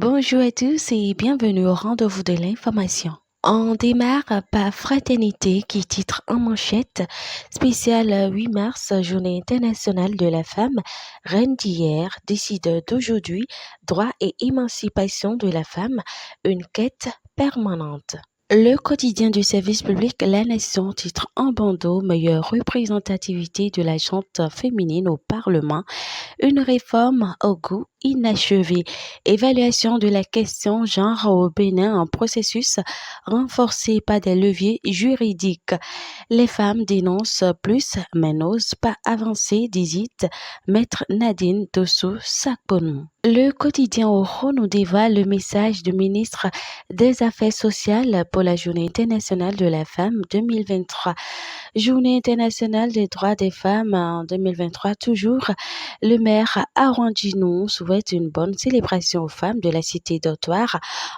Bonjour à tous et bienvenue au rendez-vous de l'information. On démarre par Fraternité qui titre en manchette spécial 8 mars, Journée internationale de la femme, reine d'hier, décide d'aujourd'hui, droit et émancipation de la femme, une quête permanente. Le quotidien du service public La Nation titre en bandeau meilleure représentativité de la gente féminine au Parlement, une réforme au goût inachevé. Évaluation de la question genre au Bénin en processus renforcé par des leviers juridiques. Les femmes dénoncent plus mais n'osent pas avancer, dit Maître Nadine Dosso-Sakponou. Le quotidien Oro nous dévoile le message du ministre des Affaires sociales pour la Journée internationale de la femme 2023. Journée internationale des droits des femmes en 2023 toujours. Le maire Arrondino souhaite une bonne célébration aux femmes de la cité d'Ottawa,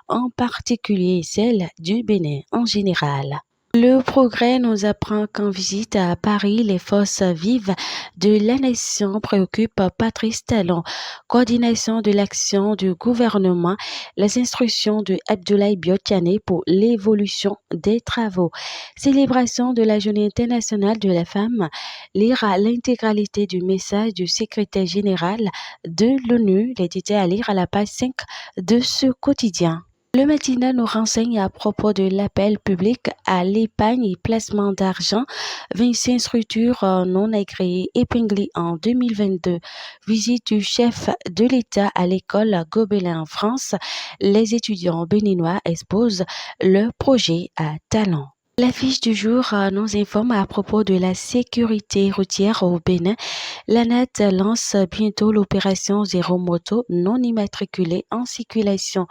en particulier celles du Bénin en général. Le Progrès nous apprend qu'en visite à Paris, les forces vives de la nation préoccupent Patrice Talon. Coordination de l'action du gouvernement, les instructions de Abdoulaye Biotane pour l'évolution des travaux. Célébration de la Journée internationale de la femme, lire l'intégralité du message du secrétaire général de l'ONU, les détails à lire à la page 5 de ce quotidien. Le matinal nous renseigne à propos de l'appel public à l'épargne et placement d'argent. 25 structures non agréées épinglées en 2022. Visite du chef de l'État à l'école Gobelin en France. Les étudiants béninois exposent leur projet à talent. L'affiche du jour nous informe à propos de la sécurité routière au Bénin. L'ANAT lance bientôt l'opération Zéro Moto non immatriculée en circulation.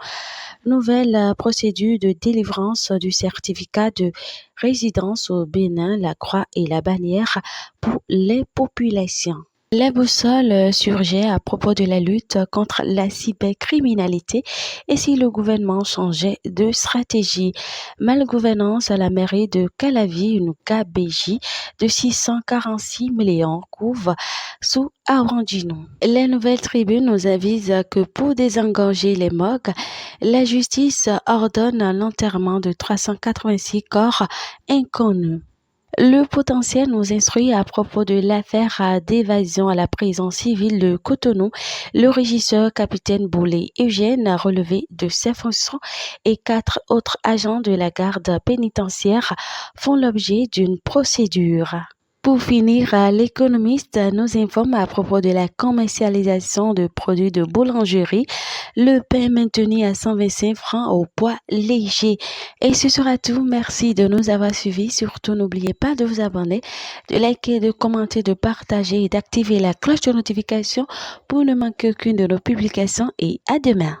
Nouvelle procédure de délivrance du certificat de résidence au Bénin, la croix et la bannière pour les populations. La boussole surgit à propos de la lutte contre la cybercriminalité et si le gouvernement changeait de stratégie. Malgouvernance à la mairie de Calavi, une KBJ de 646 millions couvre sous Arrondino. La nouvelle tribune nous avise que pour désengorger les morgues, la justice ordonne l'enterrement de 386 corps inconnus. Le potentiel nous instruit à propos de l'affaire d'évasion à la prison civile de Cotonou. Le régisseur capitaine Boulay Eugène a relevé de ses fonctions et 4 autres agents de la garde pénitentiaire font l'objet d'une procédure. Pour finir, l'économiste nous informe à propos de la commercialisation de produits de boulangerie. Le pain maintenu à 125 francs au poids léger. Et ce sera tout. Merci de nous avoir suivis. Surtout, n'oubliez pas de vous abonner, de liker, de commenter, de partager et d'activer la cloche de notification pour ne manquer aucune de nos publications. Et à demain.